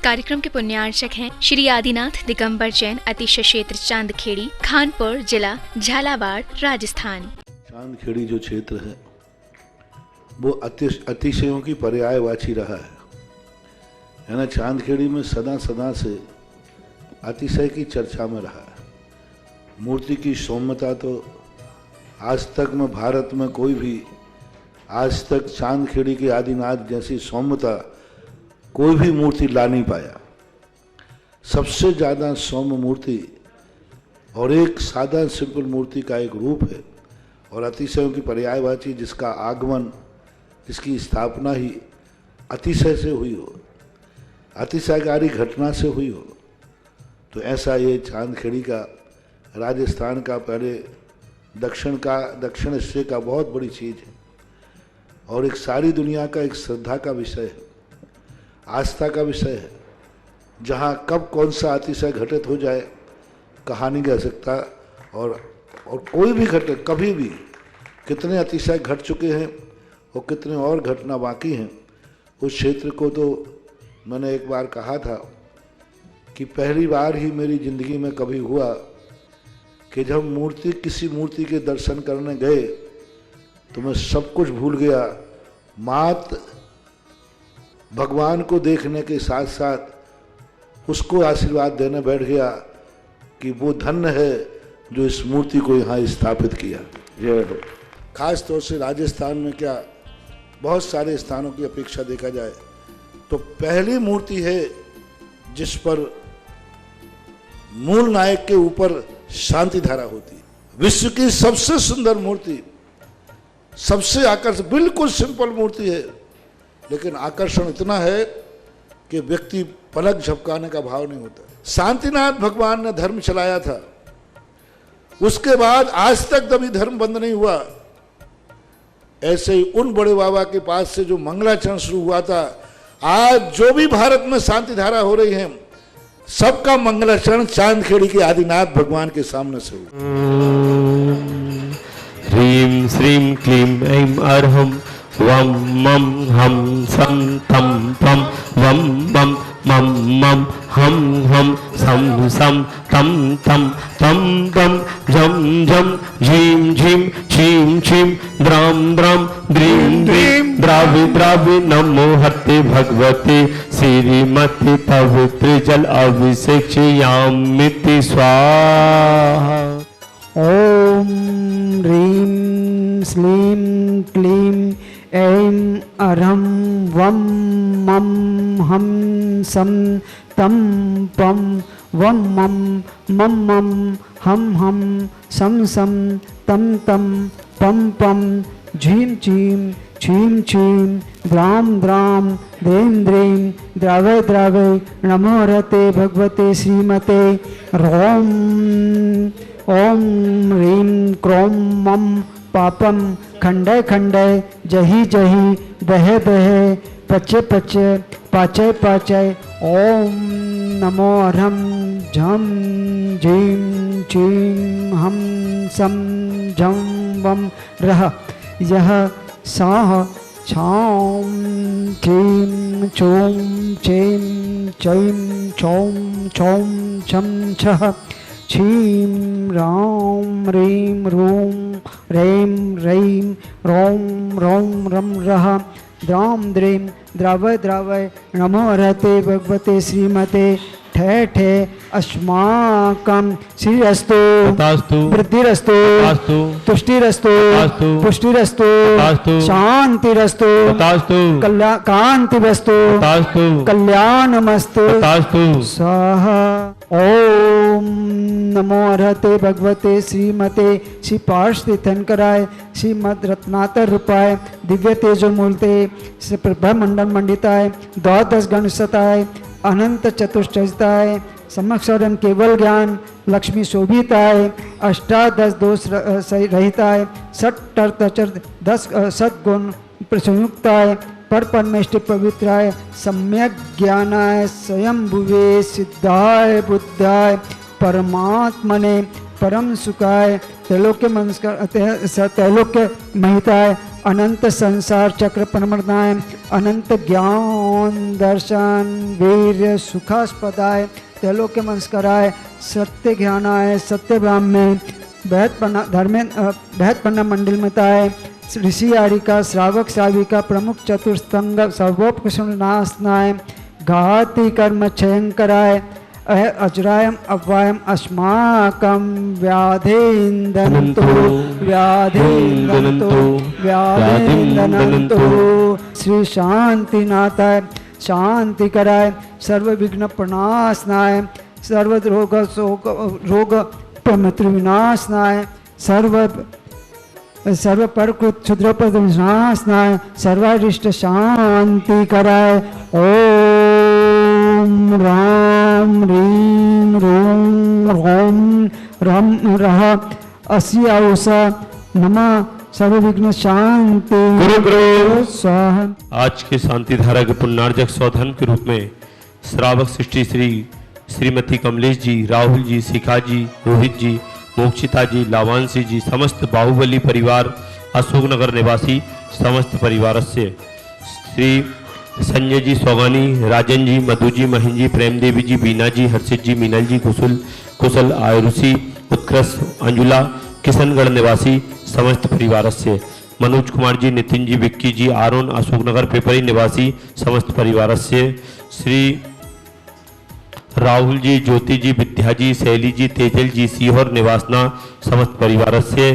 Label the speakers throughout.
Speaker 1: कार्यक्रम के पुण्यार्चक हैं श्री आदिनाथ दिगंबर जैन अतिशय क्षेत्र चांदखेड़ी, खानपुर जिला, झालावाड़, राजस्थान।
Speaker 2: चांदखेड़ी जो क्षेत्र है वो अतिशयों की पर्यायवाची रहा है ना। चांदखेड़ी में सदा से अतिशय की चर्चा में रहा है। मूर्ति की सौम्यता तो आज तक में भारत में कोई भी आज तक चांदखेड़ी के आदिनाथ जैसी सौम्यता कोई भी मूर्ति ला नहीं पाया। सबसे ज़्यादा सौम्य मूर्ति और एक सादा सिंपल मूर्ति का एक रूप है और अतिशयों की पर्यायवाची जिसका आगमन, जिसकी स्थापना ही अतिशय से हुई हो, अतिशयकारी घटना से हुई हो, तो ऐसा ये चांदखेड़ी का राजस्थान का पहले दक्षिण हिस्से का बहुत बड़ी चीज़ है और एक सारी दुनिया का एक श्रद्धा का विषय है, आस्था का विषय है। जहाँ कब कौन सा अतिशय घटित हो जाए कहा नहीं जा सकता और कोई भी घटना कभी भी कितने अतिशय घट चुके हैं और कितने और घटना बाकी हैं। उस क्षेत्र को तो मैंने एक बार कहा था कि पहली बार ही मेरी ज़िंदगी में कभी हुआ कि जब किसी मूर्ति के दर्शन करने गए तो मैं सब कुछ भूल गया। मात भगवान को देखने के साथ साथ उसको आशीर्वाद देने बैठ गया कि वो धन्य है जो इस मूर्ति को यहाँ स्थापित किया। खास तौर से राजस्थान में क्या बहुत सारे स्थानों की अपेक्षा देखा जाए तो पहली मूर्ति है जिस पर मूल नायक के ऊपर शांति धारा होती है। विश्व की सबसे सुंदर मूर्ति, सबसे आकर्षक, बिल्कुल सिंपल मूर्ति है लेकिन आकर्षण इतना है कि व्यक्ति पलक झपकाने का भाव नहीं होता। शांतिनाथ भगवान ने धर्म चलाया था, उसके बाद आज तक कभी धर्म बंद नहीं हुआ। ऐसे ही उन बड़े बाबा के पास से जो मंगलाचरण शुरू हुआ था, आज जो भी भारत में शांति धारा हो रही है सबका मंगलाचरण चांदखेड़ी के आदिनाथ भगवान के सामने से हुआ।
Speaker 3: ह्रीं श्रीं क्लीं ऐं अर्हं वं मं हम सं तं पं वं मं मं मं हम हम सं सं तं तं तं तं जं जं झीं झीं छीं छीं द्रां द्रां द्रीं द्रीं द्रावि द्रावि नमो हते भगवते श्रीमते पवित्र जल अभिषेचयामिति स्वाहा।
Speaker 4: ओम ह्रीं श्लीं क्लीं ऐं अर्हं वं मं हम सं तं पं वं मं मं मं हम सं सं तं तं पं पं झीं छीं छीं छीं द्रां द्रां द्रीं द्रीं द्रावय द्रावय नमो हरते भगवते श्रीमते रों ओम ह्रीं क्रों मं पापं खंडय खंडय जहि जहि दहे दहे पचे पचे पाचय पाचय। ओम नमो हरं झं झीं छीं हम सं झं वं रः यः सः छां छीं छूं छीं चैं छौं छौं छं छः छीं रां ह्रीं रूं रें रैं रौं रौं रं रः द्रां द्रीं द्रावय द्रावय नमो हरते भगवते श्रीमते ठे ठे अस्माकं श्रीरस्तु वृद्धिरस्तु तुष्टिरस्तु पुष्टिरस्तु शांतिरस्तु कांतिरस्तु कल्याणमस्तु स्वाहा। ओम नमो हरते भगवते श्रीमते श्री पार्ष तीर्थंकराय श्रीमद रत्नाकर रूपाय दिव्य तेजो मूर्ते श्री प्रभा मंडल मंडिताय द्वादश गणसताय अनंत चतुष्टयताय समक्षरम केवल ज्ञान लक्ष्मी शोभिताय अष्टादश दोष रहिताय षट् 10 सद्गुण संयुक्ताय पर परमेष्टि पवित्राय सम्यक ज्ञानाय स्वयंभुवे सिद्धाय बुद्धाय परमात्मने परम सुखाय त्रैलोक्य महिताय अनंत संसार चक्र प्रमर्दाय अनंत ज्ञान दर्शन वीर्य सुखास्पदाय त्रैलोक्य मंस्कराय सत्य ज्ञानाय सत्य ब्राह्मे बृहत्पन्ना मंडलमताय ऋषि आरिका श्रावक श्राविका प्रमुख चतुस्तंग सर्वोपकुशनाशनाय घाति कर्म क्षयंकराय अजरायम अव्वायम अस्माकं व्याधिन्दन्तु व्याधिन्दन्तु व्याधिन्दन्तु श्री शांतिनाथाय शांति कराय सर्व विघ्न प्रणाशनाय सर्व रोग प्रमृत्यु विनाशनाय सर्व परकृत क्षुद्रपद विनाशनाय सर्वारिष्ट शांति कराय ओम राम ह्रीं रों रों रम रह अस्याउषा नमः सर्वविघ्न शांति
Speaker 3: गुरु
Speaker 4: स्वाहा।
Speaker 3: आज के शांति धारा के पुण्यार्जक सौधन के रूप में श्रावक सृष्टि श्रीमती कमलेश जी, राहुल जी, शिखा जी, रोहित जी, मोक्षिता जी, लावांशी जी, समस्त बाहुबली परिवार, अशोकनगर निवासी समस्त परिवार से श्री संजय जी सौगानी, राजन जी, मधु जी, महीन जी, प्रेम देवी जी, बीना जी, हर्षित जी, मीनल जी, कुशल आयुषी, उत्कृष्ट, अंजुला, किशनगढ़ निवासी समस्त परिवार से मनोज कुमार जी, नितिन जी, विक्की जी, आरोन, अशोकनगर पेपरी निवासी समस्त परिवार से श्री राहुल जी, ज्योति जी, विद्या जी, शैली जी, तेजल जी, सीहोर निवासना समस्त परिवार से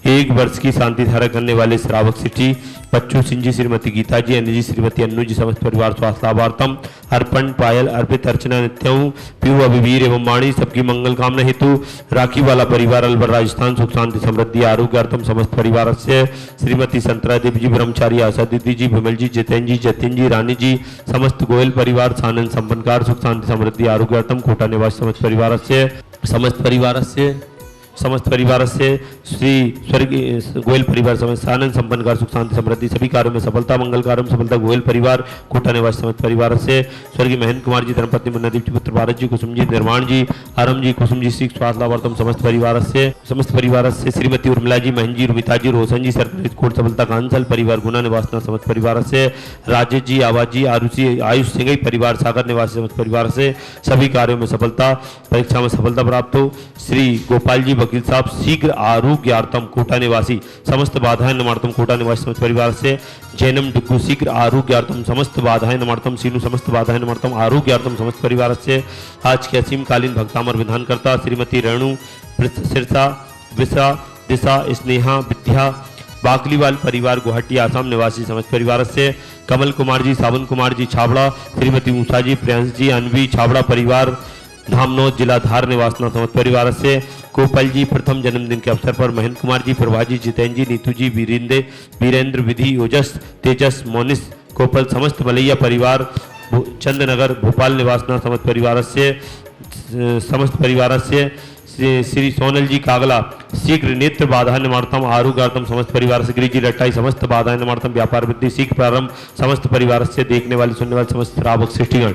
Speaker 3: 1 वर्ष की शांति धारा करने वाले श्रावक सिटी बच्चू सिंह जी, श्रीमती गीता जी, अनु जी, श्रीमती अनु जी, समस्त परिवार स्वास्थ्य लाभार्थम अर्पण पायल अर्पित अर्चना नित्यम पीयू अभिवीर एवं वाणी सबकी मंगल कामना हेतु राखी वाला परिवार अलवर राजस्थान सुख शांति समृद्धि आरोग्यार्थम समस्त परिवार से श्रीमती संतरा देवी जी, ब्रह्मचारी आशा दीदी जी, विमल जी, जितेन जी, जतिन जी, रानी जी, समस्त गोयल परिवार सानंद संपन्नकार सुख शांति समृद्धि आरोग्यार्थम कोटा निवासी समस्त परिवार से श्री स्वर्गीय गोयल परिवार समस्त आनंद संपन्नकार सुख शांति समृद्धि सभी कार्यों में सफलता मंगल कार्यों में सफलता गोयल परिवार कोटा निवासी समस्त परिवार से स्वर्गीय महेंद्र कुमार जी, धर्मपत्नी मुन्नादीप जी, पुत्र भारत जी, कुसुम जी, निर्माण जी, आरम जी, कुसुम जी, श्री स्वास्थ्य लाभार्थम समस्त परिवार से श्रीमती उर्मिला जी, महन जी, रुमिता जी, रोशन जी, सरकारी कोट सफलता कांसल परिवार गुना निवासना समस्त परिवार से राजेश जी, आवाज जी, आयुष सिंह परिवार सागर निवासी समस्त परिवार से सभी कार्यों में सफलता परीक्षा में सफलता प्राप्त हो। श्री गोपाल जी वकील साहब शीघ्र आरोग्यार्थम कोटा निवासी समस्त बाधाएं नमार्थम कोटा निवासी समस्त परिवार से जैनम डुग्गू शीघ्र आरोग्यार्थम समस्त बाधाएं नमार्थम सीनू समस्त बाधाएं नमार्थम आरोग्यार्थम समस्त परिवार से आज के असीमकालीन भक्तामर विधानकर्ता श्रीमती रेणु सिरसा विसा दिशा स्नेहा विद्या बाकलीवाल परिवार गुवाहाटी आसाम निवासी समस्त परिवार से कमल कुमार जी, सावन कुमार जी छाबड़ा, श्रीमती उषा जी, प्रियांश जी, अनवी छाबड़ा परिवार धामनोद जिला धार निवासना समस्त परिवार से गोपाल जी प्रथम जन्मदिन के अवसर पर महेंद्र कुमार जी, प्रभा जी, जितेन जी, नीतू जी, वीरेंद्र विधि, ओजस, तेजस, मोनिस, गोपाल समस्त मलैया परिवार चंदनगर भोपाल निवासना समस्त परिवार से श्री सोनल जी कागला शीघ्र नेत्र बाधा निवार्थम आरोग्यार्थम समस्त परिवार से गिरिजी रट्टाई समस्त बाधा निवार्थम व्यापार वृद्धि शीघ्र प्रारंभ समस्त परिवार से देखने वाले सुनने वाले समस्त श्रावक सृष्टिगण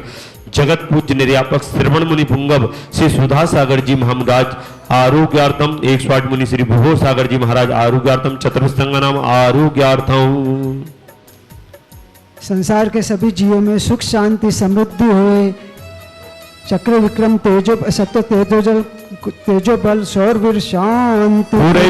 Speaker 3: जगत पूज्य निर्यापक श्रवण मुनि पुंगव श्री सुधा सागर जी महाराज आरोग्यार्थम 108 मुनि श्री भूभो सागर जी महाराज आरोग्यार्थम चतुर्संगनाम आरोग्यार्थम।
Speaker 4: संसार के सभी जीवों में सुख शांति समृद्धि होए, चक्र विक्रम तेजो सत्य तेजो बल शौर्य शांति
Speaker 3: पूरे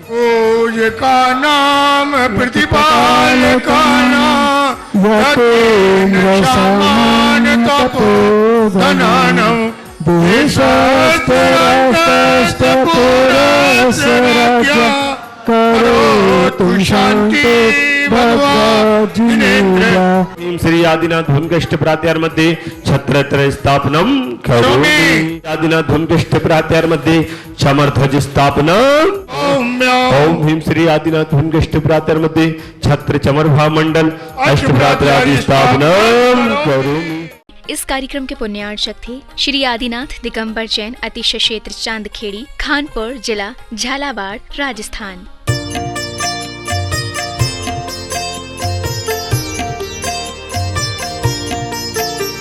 Speaker 5: पूज का नाम प्रतिपाल का नाम यतीन्द्र समान तपोधनानं देशस्थ राष्ट्रस्थ पुरस्सरज्ञ करोतु शांति
Speaker 3: श्री आदिनाथ धूमकेष्ट प्रात्यार मध्ये छत्रत्र स्थापनम करोमि आदिनाथ धूमकेष्ट प्रात्यार मध्ये समर्थज स्थापनम ओम ह्रीं श्री आदिनाथ धूमकेष्ट प्रात्यार मध्ये छत्र चमरभा मंडल अष्ट प्रात्यादि स्थापनम करोमि।
Speaker 1: इस कार्यक्रम के पुण्यार्चक थे श्री आदिनाथ दिगंबर जैन, अतिशय क्षेत्र चांदखेड़ी, खानपुर जिला झालावाड़, राजस्थान।